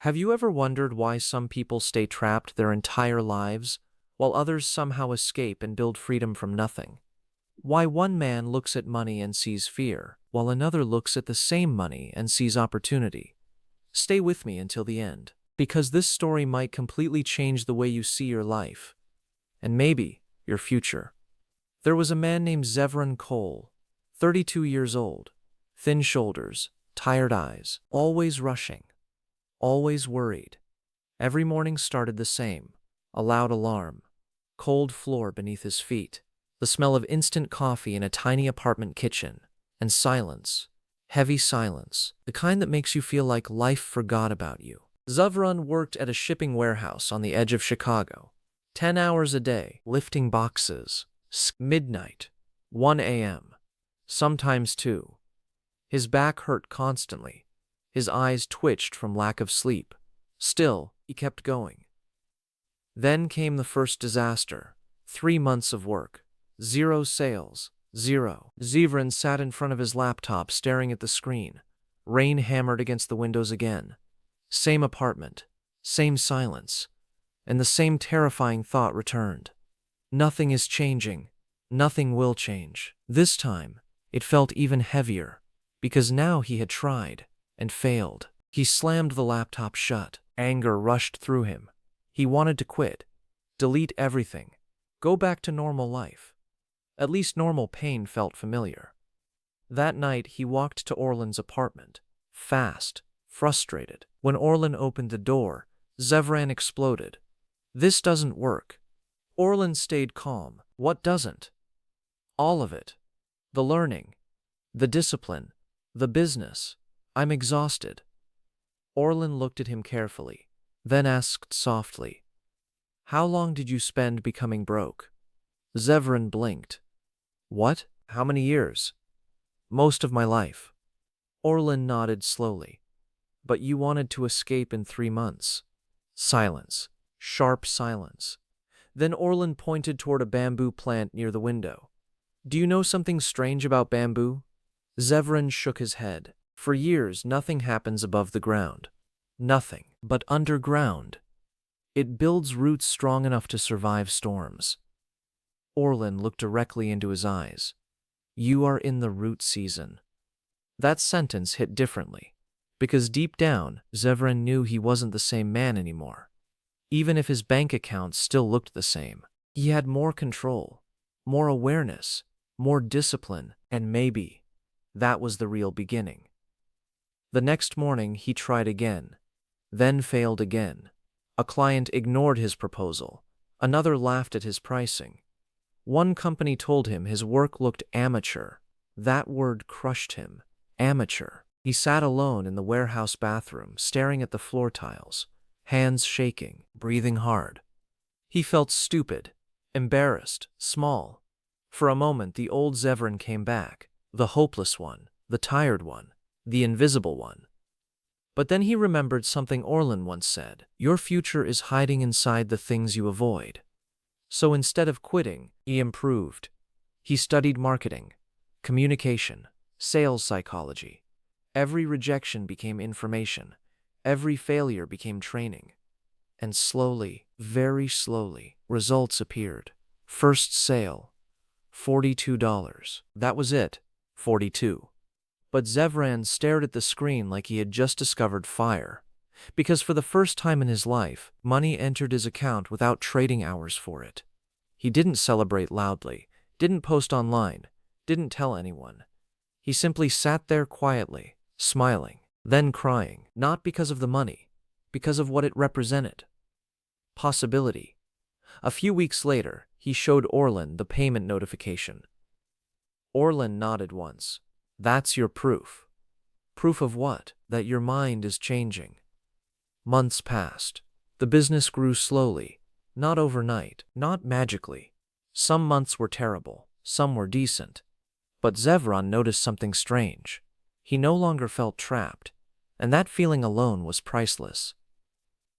Have you ever wondered why some people stay trapped their entire lives, while others somehow escape and build freedom from nothing? Why one man looks at money and sees fear, while another looks at the same money and sees opportunity? Stay with me until the end, because this story might completely change the way you see your life, and maybe your future. There was a man named Zevran Cole, 32 years old, thin shoulders, tired eyes, always rushing, always worried. Every morning started the same: a loud alarm, cold floor beneath his feet, the smell of instant coffee in a tiny apartment kitchen, and silence, heavy silence, the kind that makes you feel like life forgot about you. Zevran worked at a shipping warehouse on the edge of Chicago, 10 hours a day, lifting boxes. Midnight, 1 a.m., sometimes 2. His back hurt constantly. His eyes twitched from lack of sleep. Still, he kept going. Then came the first disaster. 3 months of work. 0 sales. 0. Zevran sat in front of his laptop staring at the screen. Rain hammered against the windows again. Same apartment. Same silence. And the same terrifying thought returned. Nothing is changing. Nothing will change. This time, it felt even heavier, because now he had tried and failed. He slammed the laptop shut. Anger rushed through him. He wanted to quit, delete everything, go back to normal life. At least normal pain felt familiar. That night, he walked to Orlin's apartment, fast, frustrated. When Orlin opened the door, Zevran exploded. "This doesn't work." Orlin stayed calm. "What doesn't?" "All of it. The learning, the discipline, the business. I'm exhausted." Orlin looked at him carefully, then asked softly, "How long did you spend becoming broke?" Zevran blinked. "What? How many years?" "Most of my life." Orlin nodded slowly. "But you wanted to escape in 3 months." Silence. Sharp silence. Then Orlin pointed toward a bamboo plant near the window. "Do you know something strange about bamboo?" Zevran shook his head. "For years, nothing happens above the ground. Nothing. But underground, it builds roots strong enough to survive storms." Orlin looked directly into his eyes. "You are in the root season." That sentence hit differently, because deep down, Zevran knew he wasn't the same man anymore. Even if his bank account still looked the same, he had more control, more awareness, more discipline, and maybe that was the real beginning. The next morning, he tried again, then failed again. A client ignored his proposal. Another laughed at his pricing. One company told him his work looked amateur. That word crushed him. Amateur. He sat alone in the warehouse bathroom, staring at the floor tiles, hands shaking, breathing hard. He felt stupid, embarrassed, small. For a moment, the old Zevran came back, the hopeless one, the tired one, the invisible one. But then he remembered something Orlin once said: "Your future is hiding inside the things you avoid." So instead of quitting, he improved. He studied marketing, communication, sales psychology. Every rejection became information. Every failure became training. And slowly, very slowly, results appeared. First sale, $42. That was it, 42. But Zevran stared at the screen like he had just discovered fire. Because for the first time in his life, money entered his account without trading hours for it. He didn't celebrate loudly, didn't post online, didn't tell anyone. He simply sat there quietly, smiling, then crying, not because of the money, because of what it represented. Possibility. A few weeks later, he showed Orlin the payment notification. Orlin nodded once. "That's your proof." "Proof of what?" "That your mind is changing." Months passed. The business grew slowly, not overnight, not magically. Some months were terrible, some were decent. But Zevran noticed something strange. He no longer felt trapped, and that feeling alone was priceless.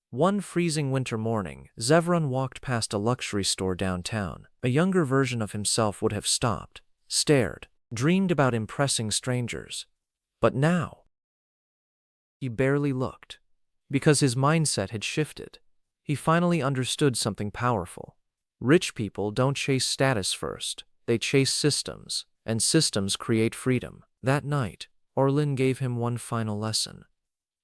One freezing winter morning, Zevran walked past a luxury store downtown. A younger version of himself would have stopped, stared, dreamed about impressing strangers. But now, he barely looked. because his mindset had shifted. He finally understood something powerful. Rich people don't chase status first, they chase systems, and systems create freedom. That night, Orlin gave him one final lesson.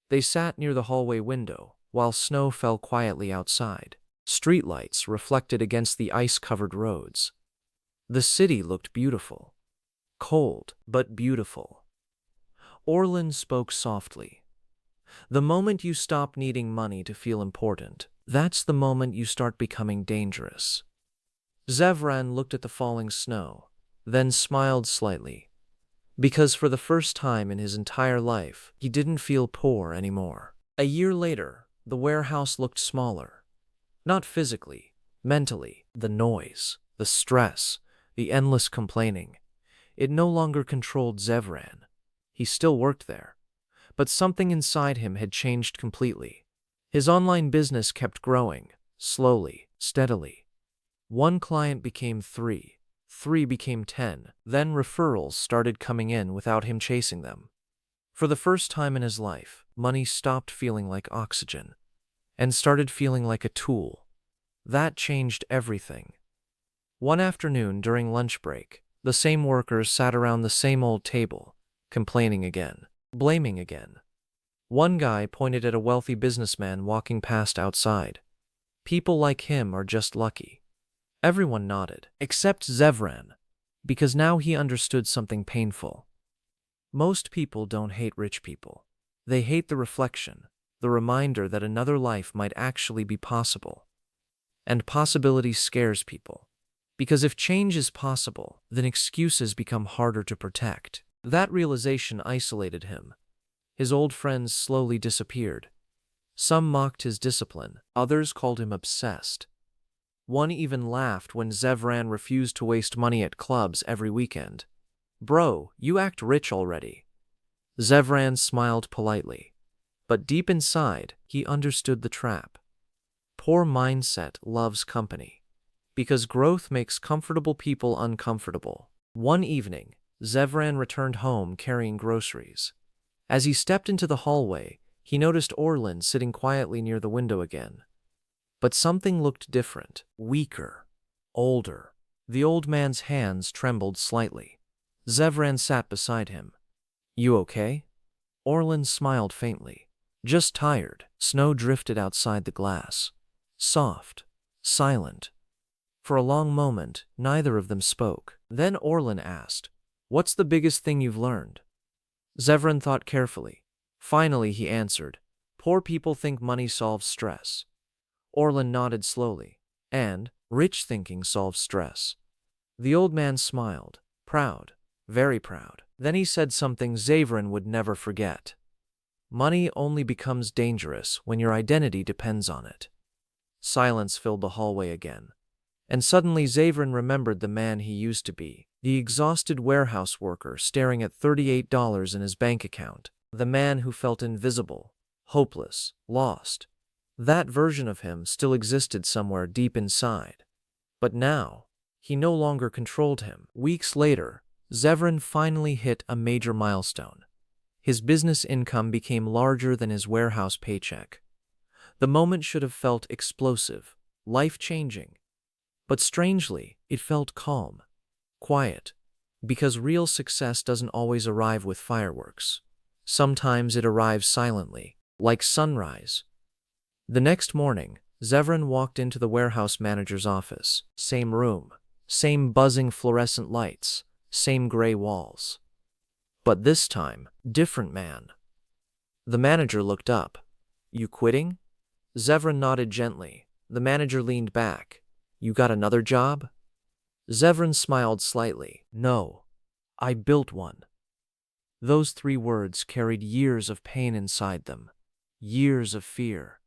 They sat near the hallway window, while snow fell quietly outside. Streetlights reflected against the ice-covered roads. The city looked beautiful. Cold, but beautiful. Orlin spoke softly. The moment you stop needing money to feel important, that's the moment you start becoming dangerous. Zevran looked at the falling snow, then smiled slightly, because for the first time in his entire life, he didn't feel poor anymore. A year later, the warehouse looked smaller. Not physically, mentally. The noise, the stress, the endless complaining. It no longer controlled Zevran. He still worked there, but something inside him had changed completely. His online business kept growing, slowly, steadily. One client became 3, 3 became 10, then referrals started coming in without him chasing them. For the first time in his life, money stopped feeling like oxygen and started feeling like a tool. That changed everything. One afternoon during lunch break, the same workers sat around the same old table, complaining again, blaming again. One guy pointed at a wealthy businessman walking past outside. People like him are just lucky. Everyone nodded, except Zevran, because now he understood something painful. Most people don't hate rich people. They hate the reflection, the reminder that another life might actually be possible. And possibility scares people. Because if change is possible, then excuses become harder to protect. That realization isolated him. His old friends slowly disappeared. Some mocked his discipline, others called him obsessed. One even laughed when Zevran refused to waste money at clubs every weekend. "Bro, you act rich already." Zevran smiled politely. But deep inside, he understood the trap. Poor mindset loves company. Because growth makes comfortable people uncomfortable. One evening, Zevran returned home carrying groceries. As he stepped into the hallway, he noticed Orlin sitting quietly near the window again. But something looked different, weaker, older. The old man's hands trembled slightly. Zevran sat beside him. "You okay?" Orlin smiled faintly. "Just tired." Snow drifted outside the glass. Soft, silent. For a long moment, neither of them spoke. Then Orlin asked, "What's the biggest thing you've learned?" Zevran thought carefully. Finally, he answered, "Poor people think money solves stress." Orlin nodded slowly. "And rich thinking solves stress." The old man smiled, proud, very proud. Then he said something Zevran would never forget. "Money only becomes dangerous when your identity depends on it." Silence filled the hallway again. And suddenly Zevran remembered the man he used to be, the exhausted warehouse worker staring at $38 in his bank account, the man who felt invisible, hopeless, lost. That version of him still existed somewhere deep inside. But now, he no longer controlled him. Weeks later, Zevran finally hit a major milestone. His business income became larger than his warehouse paycheck. The moment should have felt explosive, life-changing. But strangely, it felt calm, quiet, because real success doesn't always arrive with fireworks. Sometimes it arrives silently, like sunrise. The next morning, Zevran walked into the warehouse manager's office. Same room, same buzzing fluorescent lights, same gray walls. But this time, different man. The manager looked up. "You quitting?" Zevran nodded gently. The manager leaned back. "You got another job?" Zevran smiled slightly. "No, I built one." Those 3 words carried years of pain inside them. Years of fear.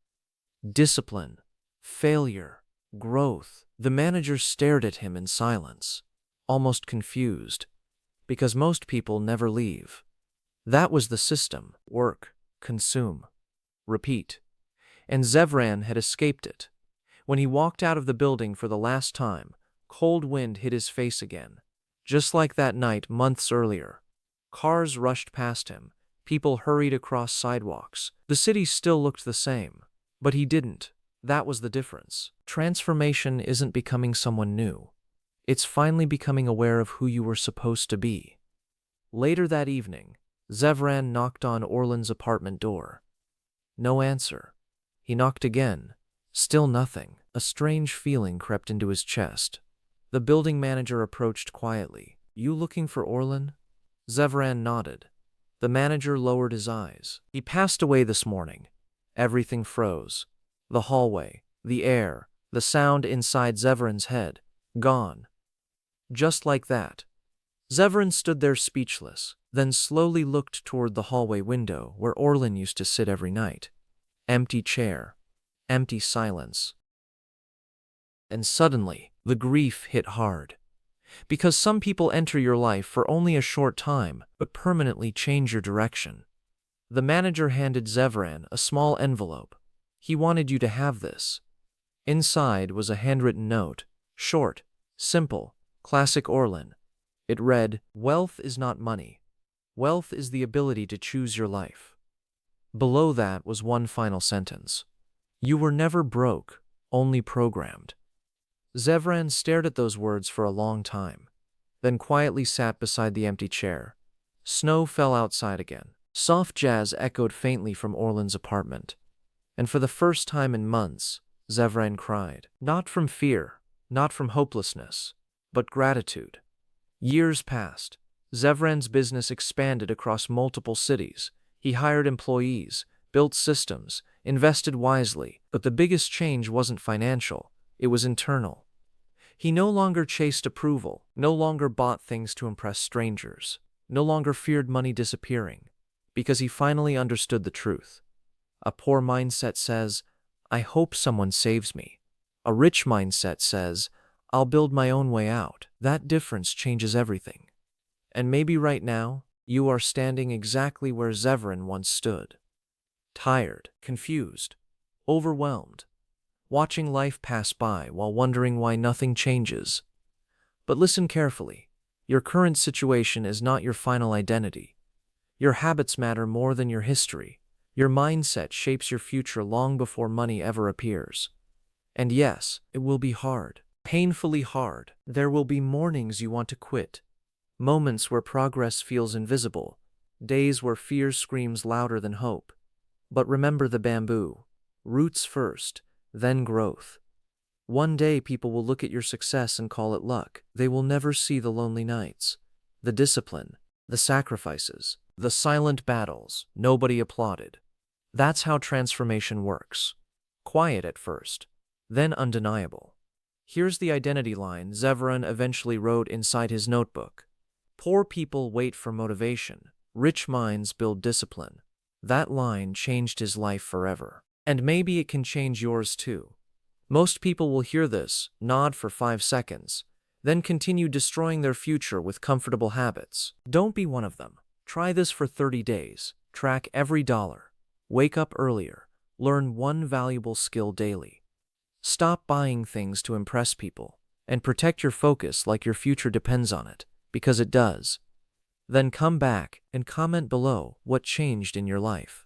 Discipline. Failure. Growth. The manager stared at him in silence, almost confused, because most people never leave. That was the system. Work, consume, repeat. And Zevran had escaped it. When he walked out of the building for the last time, cold wind hit his face again. Just like that night months earlier. Cars rushed past him, People hurried across sidewalks. The city still looked the same. But he didn't. That was the difference. Transformation isn't becoming someone new. It's finally becoming aware of who you were supposed to be. Later that evening, Zevran knocked on Orlan's apartment door. No answer. He knocked again. Still nothing. A strange feeling crept into his chest. The building manager approached quietly. "You looking for Orlan?" Zevran nodded. The manager lowered his eyes. "He passed away this morning." Everything froze. The hallway, the air, the sound inside Zevran's head. Gone. Just like that. Zevran stood there speechless, then slowly looked toward the hallway window where Orlan used to sit every night. Empty chair. Empty silence. And suddenly, the grief hit hard. Because some people enter your life for only a short time, but permanently change your direction. The manager handed Zevran a small envelope. He wanted you to have this. Inside was a handwritten note, short, simple, classic Orlan. It read, "Wealth is not money. Wealth is the ability to choose your life." Below that was one final sentence. "You were never broke, only programmed." Zevran stared at those words for a long time, then quietly sat beside the empty chair. Snow fell outside again. Soft jazz echoed faintly from Orlan's apartment. And for the first time in months, Zevran cried. Not from fear, not from hopelessness, but gratitude. Years passed. Zevran's business expanded across multiple cities. He hired employees, built systems, invested wisely, but the biggest change wasn't financial, it was internal. He no longer chased approval, no longer bought things to impress strangers, no longer feared money disappearing, because he finally understood the truth. A poor mindset says, "I hope someone saves me." A rich mindset says, "I'll build my own way out." That difference changes everything. And maybe right now, you are standing exactly where Zevran once stood. Tired, confused, overwhelmed, watching life pass by while wondering why nothing changes. But listen carefully. Your current situation is not your final identity. Your habits matter more than your history. Your mindset shapes your future long before money ever appears. And yes, it will be hard, painfully hard. There will be mornings you want to quit, moments where progress feels invisible, days where fear screams louder than hope. But remember the bamboo: roots first, then growth. One day people will look at your success and call it luck. They will never see the lonely nights, the discipline, the sacrifices, the silent battles nobody applauded. That's how transformation works. Quiet at first, then undeniable. Here's the identity line Zevran eventually wrote inside his notebook. Poor people wait for motivation. Rich minds build discipline. That line changed his life forever. And maybe it can change yours too. Most people will hear this, nod for 5 seconds, then continue destroying their future with comfortable habits. Don't be one of them. Try this for 30 days. Track every dollar. Wake up earlier. Learn one valuable skill daily. Stop buying things to impress people, and protect your focus like your future depends on it, because it does. Then come back and comment below what changed in your life.